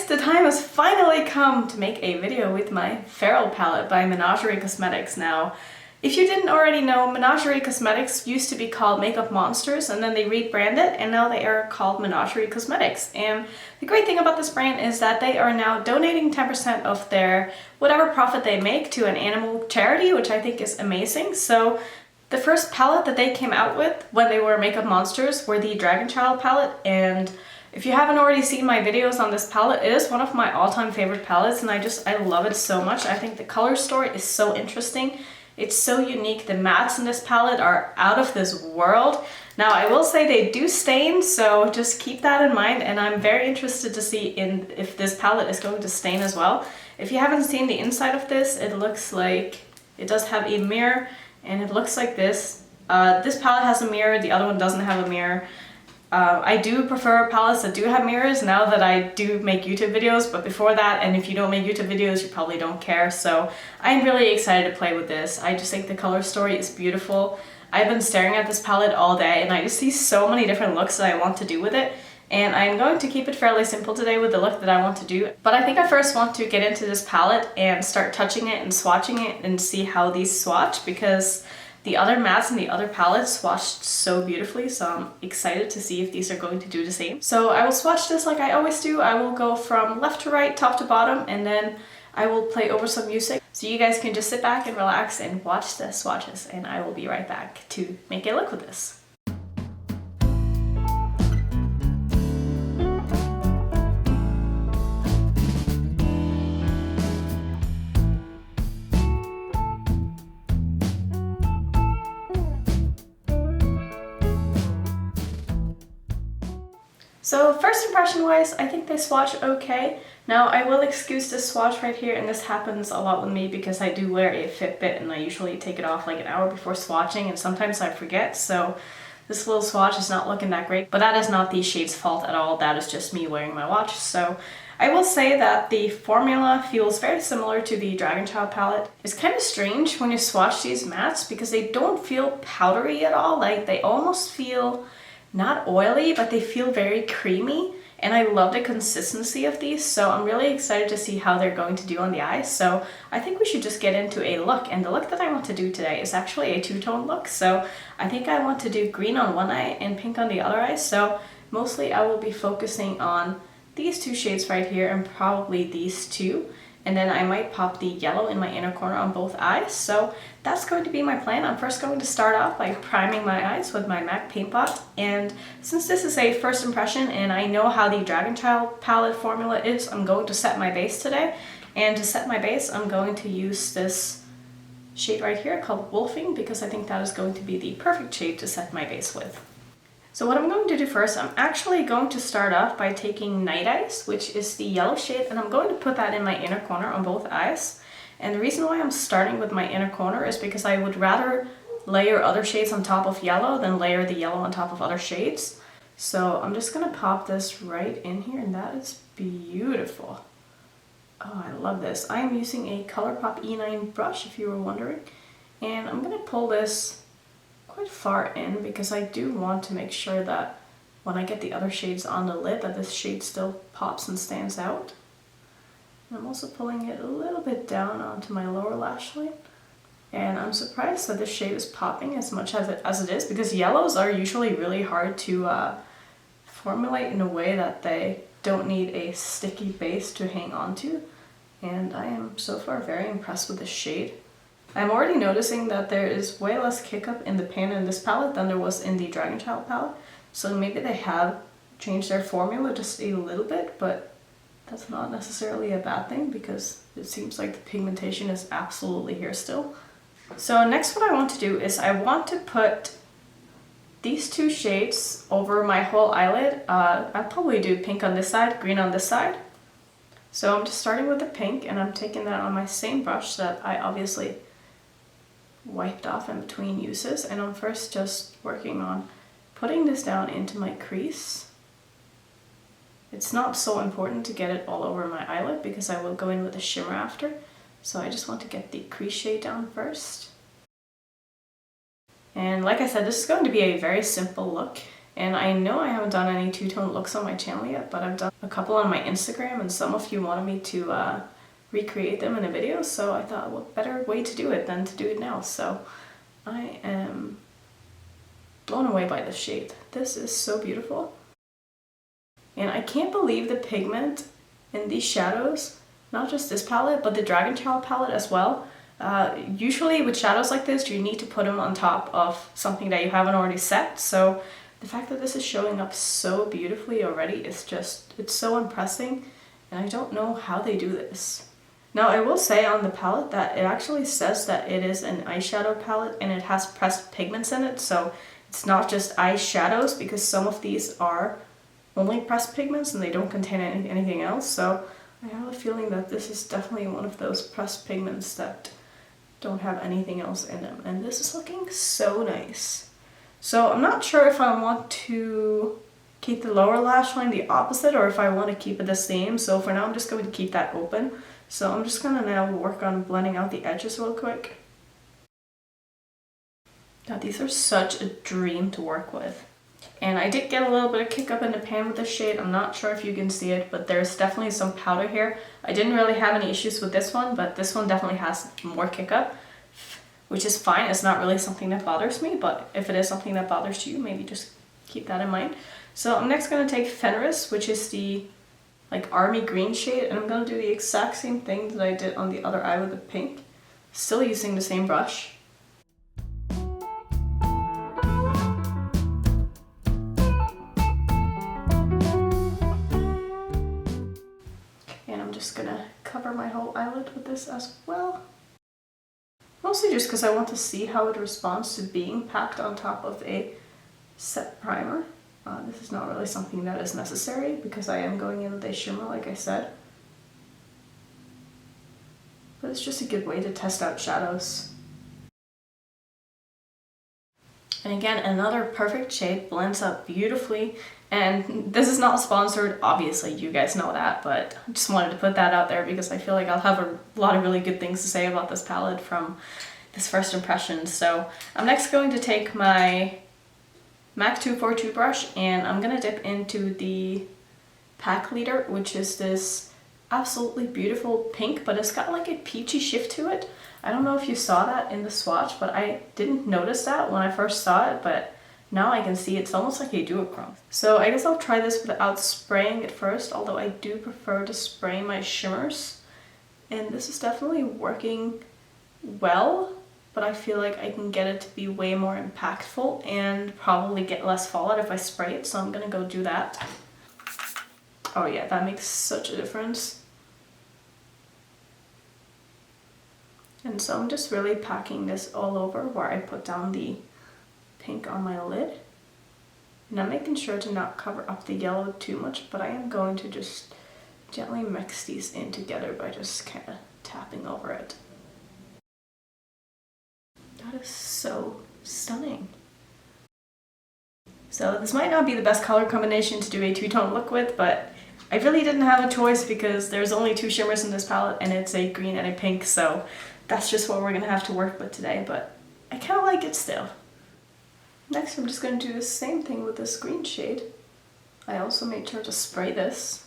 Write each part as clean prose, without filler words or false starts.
the time has finally come to make a video with my Feral Palette by Menagerie Cosmetics. Now, if you didn't already know, Menagerie Cosmetics used to be called Makeup Monsters, and then they rebranded and now they are called Menagerie Cosmetics. And the great thing about this brand is that they are now donating 10% of their whatever profit they make to an animal charity, which I think is amazing. So the first palette that they came out with when they were Makeup Monsters were the Dragon Child palette, and if you haven't already seen my videos on this palette, it is one of my all-time favorite palettes, and I love it so much. I think the color story is so interesting. It's so unique. The mattes in this palette are out of this world. Now, I will say they do stain, so just keep that in mind, and I'm very interested to see if this palette is going to stain as well. If you haven't seen the inside of this, it looks like it does have a mirror, and it looks like this. This palette has a mirror, the other one doesn't have a mirror. I do prefer palettes that do have mirrors now that I do make YouTube videos, but before that, and if you don't make YouTube videos, you probably don't care. So I'm really excited to play with this. I just think the color story is beautiful. I've been staring at this palette all day and I just see so many different looks that I want to do with it. And I'm going to keep it fairly simple today with the look that I want to do. But I think I first want to get into this palette and start touching it and swatching it and see how these swatch, because the other mattes and the other palettes swatched so beautifully, so I'm excited to see if these are going to do the same. So I will swatch this like I always do. I will go from left to right, top to bottom, and then I will play over some music. So you guys can just sit back and relax and watch the swatches, and I will be right back to make a look with this. So first impression wise, I think they swatch okay. Now I will excuse this swatch right here, and this happens a lot with me because I do wear a Fitbit and I usually take it off like an hour before swatching, and sometimes I forget, so this little swatch is not looking that great. But that is not the shade's fault at all, that is just me wearing my watch. So I will say that the formula feels very similar to the Dragon Child palette. It's kind of strange when you swatch these mattes because they don't feel powdery at all. Like, they almost feel not oily, but they feel very creamy, and I love the consistency of these, so I'm really excited to see how they're going to do on the eyes. So I think we should just get into a look, and the look that I want to do today is actually a two-tone look. So I think I want to do green on one eye and pink on the other eye, so mostly I will be focusing on these two shades right here and probably these two. And then I might pop the yellow in my inner corner on both eyes. So that's going to be my plan. I'm first going to start off by priming my eyes with my MAC paint pot. And since this is a first impression and I know how the Dragon Child palette formula is, I'm going to set my base today. And to set my base, I'm going to use this shade right here called Wolfing, because I think that is going to be the perfect shade to set my base with. So what I'm going to do first, I'm actually going to start off by taking Night Eyes, which is the yellow shade, and I'm going to put that in my inner corner on both eyes. And the reason why I'm starting with my inner corner is because I would rather layer other shades on top of yellow than layer the yellow on top of other shades. So I'm just going to pop this right in here, and that is beautiful. Oh, I love this. I am using a Colourpop E9 brush, if you were wondering. And I'm going to pull this quite far in because I do want to make sure that when I get the other shades on the lid that this shade still pops and stands out. And I'm also pulling it a little bit down onto my lower lash line. And I'm surprised that this shade is popping as much as it is, because yellows are usually really hard to formulate in a way that they don't need a sticky base to hang on to. And I am so far very impressed with this shade. I'm already noticing that there is way less kick up in the pan in this palette than there was in the Dragon Child palette. So maybe they have changed their formula just a little bit, but that's not necessarily a bad thing because it seems like the pigmentation is absolutely here still. So next what I want to do is I want to put these two shades over my whole eyelid. I'll probably do pink on this side, green on this side. So I'm just starting with the pink, and I'm taking that on my same brush that I obviously wiped off in between uses, and I'm first just working on putting this down into my crease. It's not so important to get it all over my eyelid because I will go in with a shimmer after, so I just want to get the crease shade down first. And like I said, this is going to be a very simple look, And I know I haven't done any two-tone looks on my channel yet, but I've done a couple on my Instagram, and some of you wanted me to recreate them in a video, so I thought, what better way to do it than to do it now. So I am blown away by this shade. This is so beautiful. And I can't believe the pigment in these shadows, not just this palette, but the Dragon Child palette as well. Usually with shadows like this, you need to put them on top of something that you haven't already set. So the fact that this is showing up so beautifully already is just, it's so impressive. And I don't know how they do this. Now I will say on the palette that it actually says that it is an eyeshadow palette and it has pressed pigments in it. So it's not just eyeshadows, because some of these are only pressed pigments and they don't contain anything else. So I have a feeling that this is definitely one of those pressed pigments that don't have anything else in them. And this is looking so nice. So I'm not sure if I want to keep the lower lash line the opposite or if I want to keep it the same. So for now I'm just going to keep that open. So I'm just going to now work on blending out the edges real quick. Now these are such a dream to work with. And I did get a little bit of kick up in the pan with this shade. I'm not sure if you can see it, but there's definitely some powder here. I didn't really have any issues with this one, but this one definitely has more kick up, which is fine. It's not really something that bothers me, but if it is something that bothers you, maybe just keep that in mind. So I'm next going to take Fenris, which is the like army green shade, and I'm going to do the exact same thing that I did on the other eye with the pink. Still using the same brush. Just gonna cover my whole eyelid with this as well. Mostly just because I want to see how it responds to being packed on top of a set primer. This is not really something that is necessary because I am going in with a shimmer, like I said. But it's just a good way to test out shadows. And again, another perfect shade, blends up beautifully. And this is not sponsored, obviously, you guys know that, but I just wanted to put that out there because I feel like I'll have a lot of really good things to say about this palette from this first impression. So I'm next going to take my MAC 242 brush and I'm going to dip into the Pack Leader, which is this absolutely beautiful pink, but it's got like a peachy shift to it. I don't know if you saw that in the swatch, but I didn't notice that when I first saw it, but now I can see it's almost like a duochrome. So I guess I'll try this without spraying it first, although I do prefer to spray my shimmers. And this is definitely working well, but I feel like I can get it to be way more impactful and probably get less fallout if I spray it, so I'm gonna go do that. Oh yeah, that makes such a difference. And so I'm just really packing this all over where I put down the pink on my lid. And I'm making sure to not cover up the yellow too much, but I am going to just gently mix these in together by just kind of tapping over it. That is so stunning. So this might not be the best color combination to do a two-tone look with, but I really didn't have a choice because there's only two shimmers in this palette and it's a green and a pink, so that's just what we're gonna have to work with today, but I kind of like it still. Next I'm just going to do the same thing with this green shade. I also made sure to spray this.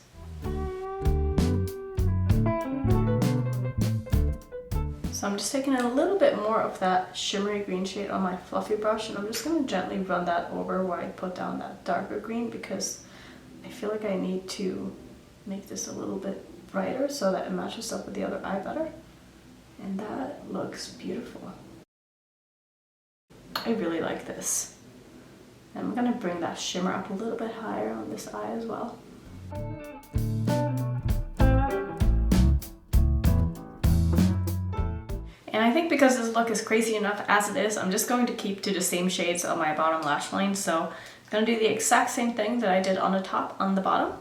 So I'm just taking a little bit more of that shimmery green shade on my fluffy brush and I'm just going to gently run that over where I put down that darker green because I feel like I need to make this a little bit brighter so that it matches up with the other eye better. And that looks beautiful. I really like this. And I'm going to bring that shimmer up a little bit higher on this eye as well. And I think because this look is crazy enough as it is, I'm just going to keep to the same shades on my bottom lash line. So I'm going to do the exact same thing that I did on the top on the bottom.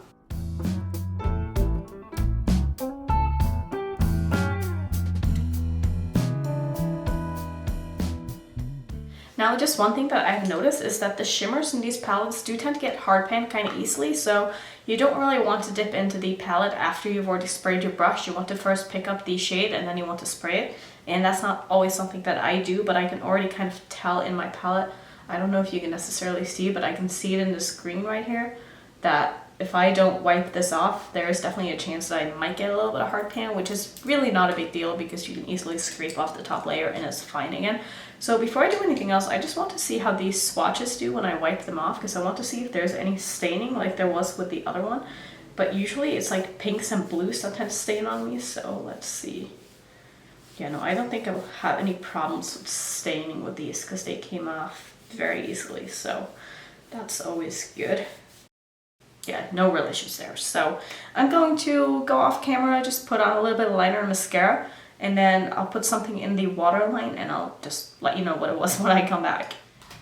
Now just one thing that I've noticed is that the shimmers in these palettes do tend to get hard pan kind of easily, so you don't really want to dip into the palette after you've already sprayed your brush. You want to first pick up the shade and then you want to spray it, and that's not always something that I do, but I can already kind of tell in my palette I don't know if you can necessarily see, but I can see it in the screen right here that if I don't wipe this off, there is definitely a chance that I might get a little bit of hard pan, which is really not a big deal because you can easily scrape off the top layer and it's fine again. So before I do anything else, I just want to see how these swatches do when I wipe them off, because I want to see if there's any staining like there was with the other one. But usually it's like pinks and blues that tend to stain on me, so let's see. Yeah, no, I don't think I'll have any problems with staining with these because they came off very easily, so that's always good. Yeah, no real issues there. So I'm going to go off camera, just put on a little bit of liner and mascara, and then I'll put something in the waterline and I'll just let you know what it was when I come back.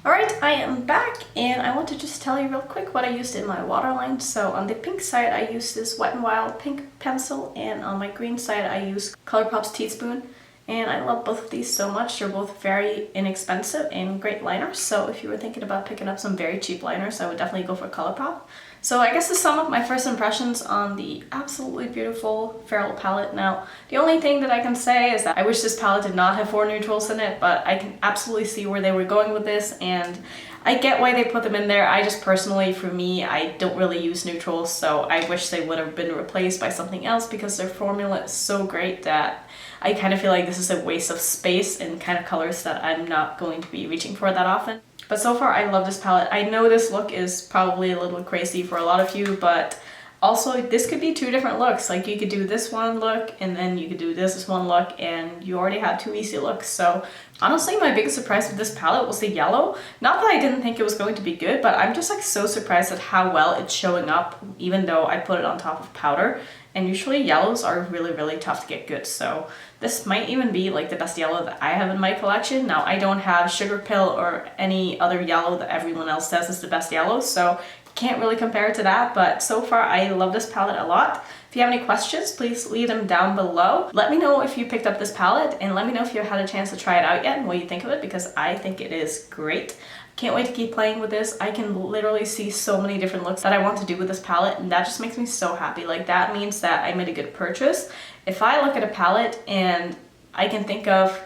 Alright, I am back and I want to just tell you real quick what I used in my waterline. So on the pink side I used this Wet n Wild pink pencil, and on my green side I used Colourpop's Teaspoon. And I love both of these so much. They're both very inexpensive and great liners. So if you were thinking about picking up some very cheap liners, I would definitely go for Colourpop. So I guess to sum up my first impressions on the absolutely beautiful Feral palette. Now, the only thing that I can say is that I wish this palette did not have 4 neutrals in it, but I can absolutely see where they were going with this, and I get why they put them in there. I just personally, for me, I don't really use neutrals, so I wish they would have been replaced by something else because their formula is so great that I kind of feel like this is a waste of space and kind of colors that I'm not going to be reaching for that often. But so far, I love this palette. I know this look is probably a little crazy for a lot of you, but also this could be 2 different looks. Like you could do this one look and then you could do this one look, and you already have 2 easy looks. So honestly, my biggest surprise with this palette was the yellow. Not that I didn't think it was going to be good, but I'm just like so surprised at how well it's showing up, even though I put it on top of powder. And usually yellows are really, really tough to get good. So this might even be like the best yellow that I have in my collection. Now, I don't have Sugar Pill or any other yellow that everyone else says is the best yellow, so can't really compare it to that. But so far, I love this palette a lot. If you have any questions, please leave them down below. Let me know if you picked up this palette, and let me know if you had a chance to try it out yet and what you think of it, because I think it is great. Can't wait to keep playing with this. I can literally see so many different looks that I want to do with this palette, and that just makes me so happy. Like, that means that I made a good purchase. If I look at a palette and I can think of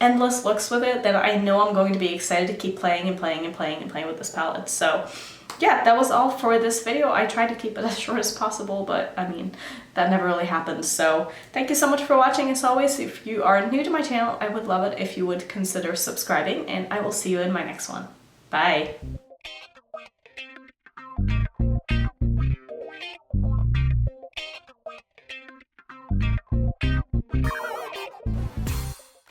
endless looks with it, then I know I'm going to be excited to keep playing and playing and playing and playing with this palette. So yeah, that was all for this video. I tried to keep it as short as possible, but I mean, that never really happens. So thank you so much for watching. As always, if you are new to my channel, I would love it if you would consider subscribing, and I will see you in my next one. Bye!